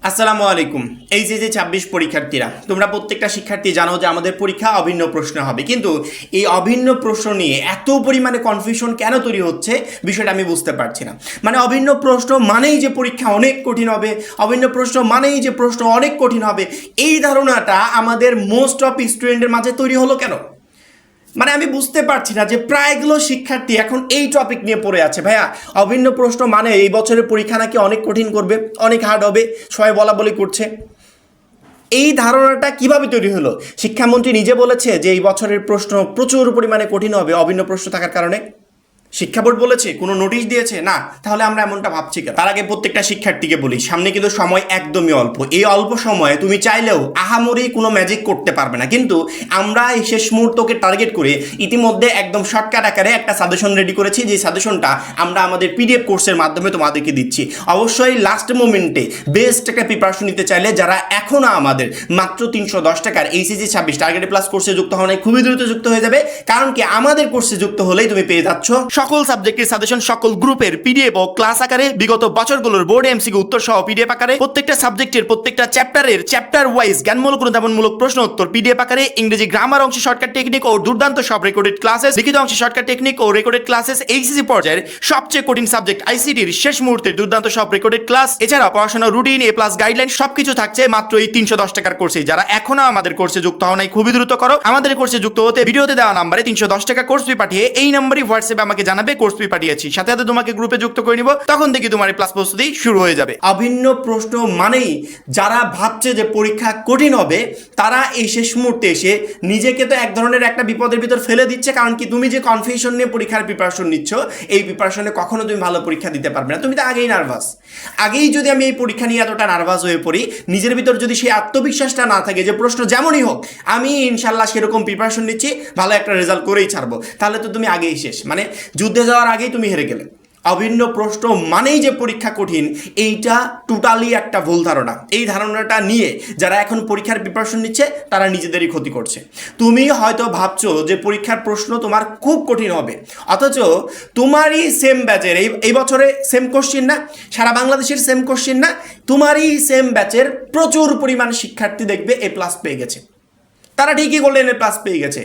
আসসালামু আলাইকুম। এই যে ২৬ পরীক্ষার্থীরা, তোমরা প্রত্যেকটা শিক্ষার্থী জানো যে আমাদের পরীক্ষা অভিন্ন প্রশ্ন হবে, কিন্তু এই অভিন্ন প্রশ্ন নিয়ে এত পরিমাণে কনফিউশন কেন তৈরি হচ্ছে বিষয়টা আমি বুঝতে পারছি না। মানে অভিন্ন প্রশ্ন মানেই যে পরীক্ষা অনেক কঠিন হবে, অভিন্ন প্রশ্ন মানেই যে প্রশ্ন অনেক কঠিন হবে, এই ধারণাটা আমাদের মোস্ট অফ স্টুডেন্টের মাঝে তৈরি হলো কেন? মানে আমি বুঝতে পারছি না যে প্রায়গুলো শিক্ষার্থী এখন এই টপিক নিয়ে পড়ে আছে। ভাইয়া, অভিন্ন প্রশ্ন মানে এই বছরের পরীক্ষা নাকি অনেক কঠিন করবে, অনেক হার্ড হবে, সবাই বলা বলি করছে। এই ধারণাটা কিভাবে তৈরি হলো? শিক্ষামন্ত্রী নিজে বলেছে যে এই বছরের প্রশ্ন প্রচুর পরিমাণে কঠিন হবে অভিন্ন প্রশ্ন থাকার কারণে। শিক্ষা বোর্ড বলেছে, কোনো নোটিশ দিয়েছে না? তাহলে আমরা এমনটা ভাবছি কেন? তার আগে প্রত্যেকটা শিক্ষার্থীকে বলি, সামনে কিন্তু সময় একদমই অল্প। এই অল্প সময়ে তুমি চাইলেও আহামরি কোনো ম্যাজিক করতে পারবে না, কিন্তু আমরা এই শেষ মুহূর্তকে টার্গেট করে ইতিমধ্যে একদম শর্টকাট আকারে একটা সাজেশন রেডি করেছি, যে সাজেশনটা আমরা আমাদের পিডিএফ কোর্সের মাধ্যমে তোমাদেরকে দিচ্ছি। অবশ্যই লাস্ট মোমেন্টে বেস্ট একটা প্রিপারেশন নিতে চাইলে যারা এখনও আমাদের মাত্র 310 টাকার এইচএসসি 26 টার্গেট প্লাস কোর্সে যুক্ত হওয়া নাই, খুবই দ্রুত যুক্ত হয়ে যাবে। কারণ কি, আমাদের কোর্সে যুক্ত হলেই তুমি পেয়ে যাচ্ছ সকল সাবজেক্টের সাজেশন, সকল গ্রুপের পিডিএফ ও ক্লাস আকারে, বিগত বছরগুলোর বোর্ড এমসিকিউ উত্তর সহ পিডিএফ আকারে, প্রত্যেকটা সাবজেক্টের প্রত্যেকটা চ্যাপ্টারের চ্যাপ্টার ওয়াইজ জ্ঞানমূলক অনুধাবনমূলক প্রশ্ন উত্তর পিডিএফ আকারে, ইংরেজি গ্রামার অংশে শর্টকাট টেকনিক ও দুর্দান্ত সব রেকর্ডেড ক্লাসেস, লিখিত অংশে শর্টকাট টেকনিক ও রেকর্ডেড ক্লাসেস, এইচএসসি পর্যায়ের সবচেয়ে কঠিন সাবজেক্ট আইসিটির শেষ মুহূর্তের দুর্দান্ত সব রেকর্ডেড ক্লাস, এছাড়া পড়াশোনার রুটিন, এ প্লাস গাইডলাইন সবকিছু থাকছে মাত্র এই 310 টাকার কোর্সে। যারা এখনো আমাদের কোর্সে যুক্ত হও নাই, খুবই দ্রুত করো। আমাদের কোর্সে যুক্ত হতে ভিডিওতে দেওয়া নাম্বারে 310 টাকা কোর্স ফি পাঠিয়ে এই নাম্বারই হোয়াটসঅ্যাপে আমাকে জানাবে কোর্স ফি পাঠিয়েছি, সাথে সাথে তোমাকে গ্রুপে যুক্ত করে নিব, তখন থেকে তোমার ক্লাস প্রস্তুতি শুরু হয়ে যাবে। অভিন্ন প্রশ্ন মানেই যারা ভাবছে যে পরীক্ষা কঠিন হবে, তারা এই শেষ মুহূর্তে এসে নিজেকে তো এক ধরনের একটা বিপদের ভিতর ফেলে দিচ্ছে। কারণ কি, তুমি যে কনফিউশন নিয়ে পরীক্ষার প্রিপারেশন নিচ্ছ, এই প্রিপারেশনে কখনো তুমি ভালো পরীক্ষা দিতে পারবে না। তুমি তো আগেই নার্ভাস। আগেই যদি আমি এই পরীক্ষা নিয়ে এতটা নার্ভাস হয়ে পড়ি, নিজের ভিতর যদি সেই আত্মবিশ্বাসটা না থাকে যে প্রশ্ন যেমনই হোক আমি ইনশাল্লাহ সেরকম প্রিপারেশন নিচ্ছি, ভালো একটা রেজাল্ট করেই ছাড়বো, তাহলে তো তুমি আগেই শেষ, মানে যুদ্ধে যাওয়ার আগেই তুমি হেরে গেলে। অভিন্ন প্রশ্ন মানেই যে পরীক্ষা কঠিন, এইটা টোটালি একটা ভুল ধারণা। এই ধারণাটা নিয়ে যারা এখন পরীক্ষার প্রিপারেশন নিচ্ছে, তারা নিজেদেরই ক্ষতি করছে। তুমি হয়তো ভাবছো যে পরীক্ষার প্রশ্ন তোমার খুব কঠিন হবে, অথচ তোমারই সেম ব্যাচের এই বছরে সেম কোশ্চিন না, সারা বাংলাদেশের সেম কোশ্চিন না, তোমারই সেম ব্যাচের প্রচুর পরিমাণ শিক্ষার্থী দেখবে এ প্লাস পেয়ে গেছে। তারা ঠিকই গোল্ডেন এ প্লাস পেয়ে গেছে।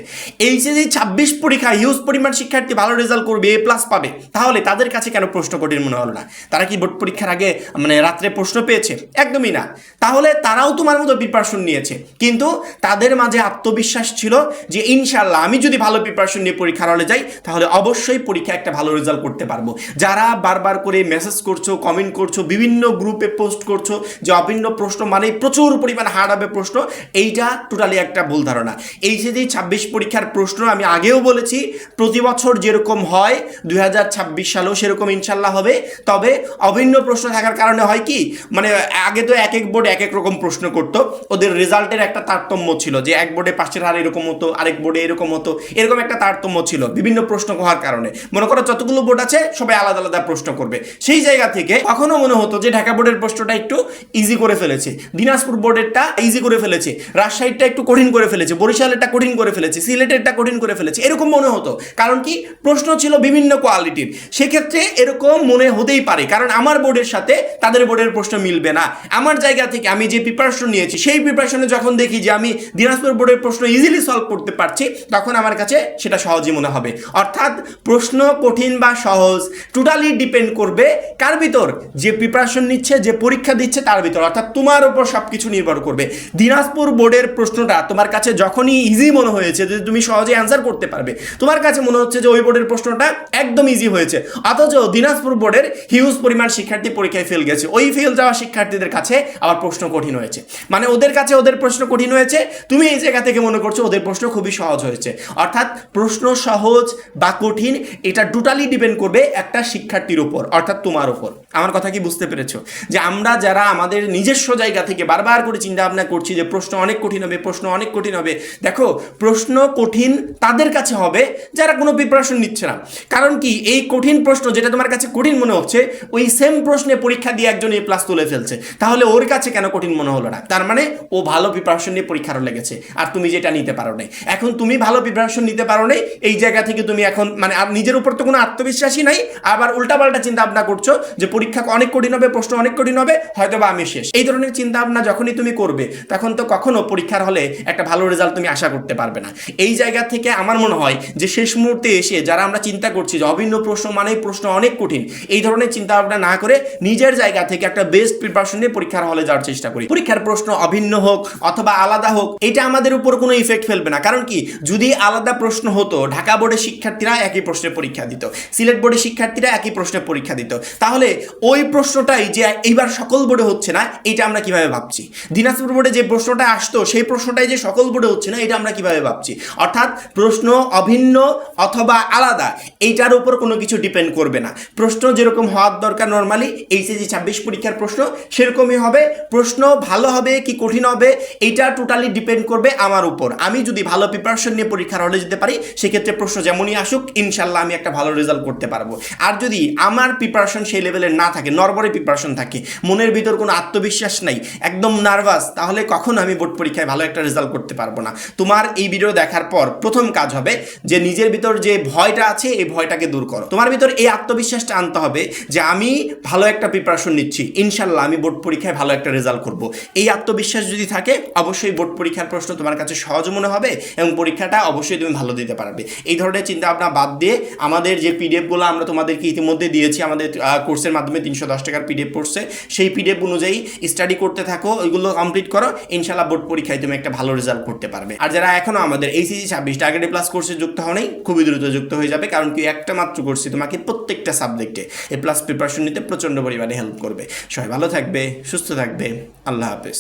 এইচএসসি 26 পরীক্ষায় হিউজ পরিমাণ শিক্ষার্থী ভালো রেজাল্ট করবে, এ প্লাস পাবে, তাহলে তাদের কাছে কেন প্রশ্ন কঠিন মনে হলো না? তারা কি বোর্ড পরীক্ষার আগে মানে রাত্রে প্রশ্ন পেয়েছে? একদমই না। তাহলে তারাও তোমার মতো প্রিপারেশন নিয়েছে, কিন্তু তাদের মাঝে আত্মবিশ্বাস ছিল যে ইনশাল্লাহ আমি যদি ভালো প্রিপারেশন নিয়ে পরীক্ষার হলে যাই, তাহলে অবশ্যই পরীক্ষা একটা ভালো রেজাল্ট করতে পারবো। যারা বারবার করে মেসেজ করছো, কমেন্ট করছো, বিভিন্ন গ্রুপে পোস্ট করছো যে অভিন্ন প্রশ্ন মানেই প্রচুর পরিমাণ হার্ড হবে প্রশ্ন, এইটা টোটালি একটা ভুল ধারণা। এইচএসসি 26 পরীক্ষার প্রশ্ন আমি আগেও বলেছি, প্রতি বছর যেরকম হয় 2026 সালেও সেরকম ইনশাল্লাহ হবে। তবে অভিন্ন প্রশ্ন থাকার কারণে হয় কি, মানে আগে তো এক এক বোর্ড এক এক রকম প্রশ্ন করতো, ওদের রেজাল্টের একটা তারতম্য ছিল, যে এক বোর্ডে পাশের হার এরকম হতো, আরেক বোর্ডে এরকম হতো, এরকম একটা তারতম্য ছিল বিভিন্ন প্রশ্ন হওয়ার কারণে। মনে করো যতগুলো বোর্ড আছে সবাই আলাদা আলাদা প্রশ্ন করবে, সেই জায়গা থেকে কখনো মনে হতো যে ঢাকা বোর্ডের প্রশ্নটা একটু ইজি করে ফেলেছে, দিনাজপুর বোর্ডেরটা ইজি করে ফেলেছে, রাজশাহীটা একটু কঠিন করে ফেলেছে, বরিশালেরটা কঠিন করে ফেলেছে, সিলেটেরটা কঠিন করে ফেলেছে, এরকম মনে হতো। কারণ কি, প্রশ্ন ছিল বিভিন্ন কোয়ালিটির। সেক্ষেত্রে এরকম মনে হতেই পারে, কারণ আমার বোর্ডের সাথে তাদের বোর্ডের প্রশ্ন মিলবে না। আমার জায়গা থেকে আমি যে প্রিপারেশন নিয়েছি, সেই প্রিপারেশনে যখন দেখি যে আমি দিনাজপুর বোর্ডের প্রশ্ন ইজিলি সলভ করতে পারছি, তখন আমার কাছে সেটা সহজই মনে হবে। অর্থাৎ প্রশ্ন কঠিন বা সহজ টোটালি ডিপেন্ড করবে কার ভিতর? যে প্রিপারেশন নিচ্ছে, যে পরীক্ষা দিচ্ছে তার ভিতর, অর্থাৎ তোমার উপর সব কিছু নির্ভর করবে। দিনাজপুর বোর্ডের প্রশ্নটা তোমার কাছে যখনই ইজি মনে হয়েছে, যে তুমি সহজে অ্যান্সার করতে পারবে, তোমার কাছে মনে হচ্ছে যে ওই বোর্ডের প্রশ্নটা একদম ইজি হয়েছে, অথচ দিনাজপুর বোর্ডের হিউজ পরিমাণ শিক্ষার্থী পরীক্ষায় ফেল গেছে, ওই ফেল যাওয়া শিক্ষার্থীদের কাছে আবার প্রশ্ন কঠিন হয়েছে। মানে ওদের কাছে ওদের প্রশ্ন কঠিন হয়েছে, তুমি এই জায়গা থেকে মনে করছো ওদের প্রশ্ন খুবই সহজ হয়েছে। অর্থাৎ প্রশ্ন সহজ বা কঠিন এটা টোটালি ডিপেন্ড করবে একটা শিক্ষার্থীর উপর, অর্থাৎ তোমার উপর। আমার কথা কি বুঝতে পেরেছো? যে আমরা যারা আমাদের নিজস্ব জায়গা থেকে বারবার করে চিন্তা ভাবনা করছি যে প্রশ্ন অনেক কঠিন হবে, প্রশ্ন অনেক কঠিন কঠিন হবে? দেখো, প্রশ্ন কঠিন তাদের কাছে হবে যারা কোনো প্রিপারেশন নিচ্ছে না। কারণ কি, এই কঠিন প্রশ্ন যেটা তোমার কাছে কঠিন মনে হচ্ছে, ওই সেম প্রশ্নে পরীক্ষা দিয়ে একজন এ প্লাস তুলে ফেলছে, তাহলে ওর কাছে কেন কঠিন মনে হলো না? তার মানে ও ভালো প্রিপারেশন নিয়ে পরীক্ষার হলে গেছে, আর তুমি যেটা নিতে পারো নাই। এখন তুমি ভালো প্রিপারেশন নিতে পারো নাই, এই জায়গা থেকে তুমি এখন মানে আর নিজের উপর তো কোনো আত্মবিশ্বাসই নাই, আবার উল্টাপাল্টা চিন্তা ভাবনা করছো যে পরীক্ষা অনেক কঠিন হবে, প্রশ্ন অনেক কঠিন হবে, হয়তো বা আমি শেষ। এই ধরনের চিন্তা ভাবনা যখনই তুমি করবে, তখন তো কখনো পরীক্ষার হলে একটা ভালো রেজাল্ট তুমি আশা করতে পারবে না। এই জায়গা থেকে আমার মনে হয় যে শেষ মুহূর্তে এসে যারা আমরা চিন্তা করছি যে অভিন্ন প্রশ্ন মানেই প্রশ্ন অনেক কঠিন, এই ধরনের চিন্তা ভাবনা না করে নিজের জায়গা থেকে একটা বেস্ট প্রিপারেশন নিয়ে পরীক্ষার হলে যাওয়ার চেষ্টা করি। পরীক্ষার প্রশ্ন অভিন্ন হোক অথবা আলাদা হোক, এটা আমাদের উপর কোনো ইফেক্ট ফেলবে না। কারণ কি, যদি আলাদা প্রশ্ন হতো, ঢাকা বোর্ডের শিক্ষার্থীরা একই প্রশ্নের পরীক্ষা দিত, সিলেট বোর্ডের শিক্ষার্থীরা একই প্রশ্নের পরীক্ষা দিত, তাহলে ওই প্রশ্নটাই যে এইবার সকল বোর্ডে হচ্ছে না, এটা আমরা কিভাবে ভাবছি? দিনাজপুর বোর্ডে যে প্রশ্নটা আসতো, সেই প্রশ্নটাই যে সকল বোর্ডে হচ্ছে না, এটা আমরা কিভাবে ভাবছি? অর্থাৎ প্রশ্ন অভিন্ন অথবা আলাদা, এইটার উপর কোনো কিছু ডিপেন্ড করবে না। প্রশ্ন যেরকম হওয়ার দরকার নর্মালি এইচএসসি 26 পরীক্ষার প্রশ্ন, সেরকমই হবে। প্রশ্ন ভালো হবে কি কঠিন হবে, এইটা টোটালি ডিপেন্ড করবে আমার উপর। আমি যদি ভালো প্রিপারেশন নিয়ে পরীক্ষার হলে যেতে পারি, সেক্ষেত্রে প্রশ্ন যেমনই আসুক, ইনশাল্লাহ আমি একটা ভালো রেজাল্ট করতে পারবো। আর যদি আমার প্রিপারেশন সেই লেভেলের না থাকে, নরবরে প্রিপারেশন থাকে, মনের ভিতর কোনো আত্মবিশ্বাস নাই, একদম নার্ভাস, তাহলে কখনো আমি বোর্ড পরীক্ষায় ভালো একটা রেজাল্ট করতে পারবো না। তোমার এই ভিডিও দেখার পর প্রথম কাজ হবে যে নিজের ভিতর যে ভয়টা আছে, এই ভয়টাকে দূর করো। তোমার ভিতর এই আত্মবিশ্বাসটা আনতে হবে যে আমি ভালো একটা প্রিপারেশন নিচ্ছি, ইনশাল্লাহ আমি বোর্ড পরীক্ষায় ভালো একটা রেজাল্ট করব। এই আত্মবিশ্বাস যদি থাকে, অবশ্যই বোর্ড পরীক্ষার প্রশ্ন তোমার কাছে সহজ মনে হবে এবং পরীক্ষাটা অবশ্যই তুমি ভালো দিতে পারবে। এই ধরনের চিন্তা ভাবনা বাদ দিয়ে আমাদের যে পিডিএফগুলো আমরা তোমাদেরকে ইতিমধ্যে দিয়েছি, আমাদের কোর্সের মাধ্যমে 310 টাকার পিডিএফ কোর্সে, সেই পিডিএফ অনুযায়ী স্টাডি করতে থাকো, ওইগুলো কমপ্লিট করো, ইনশাল্লাহ বোর্ড পরীক্ষায় তুমি একটা ভালো রেজাল্ট করতে পারবে। আর যারা এখনো আমাদের এইচএসসি 26 টার্গেট প্লাস কোর্সে যুক্ত হও নাই, খুবই দ্রুত যুক্ত হয়ে যাবে। কারণ কি, একটা মাত্র কোর্সে তোমাকে প্রত্যেকটা সাবজেক্টে এ প্লাস প্রিপারেশন নিতে প্রচণ্ড পরিমাণে হেল্প করবে। সবাই ভালো থাকবে, সুস্থ থাকবে, আল্লাহ হাফেজ।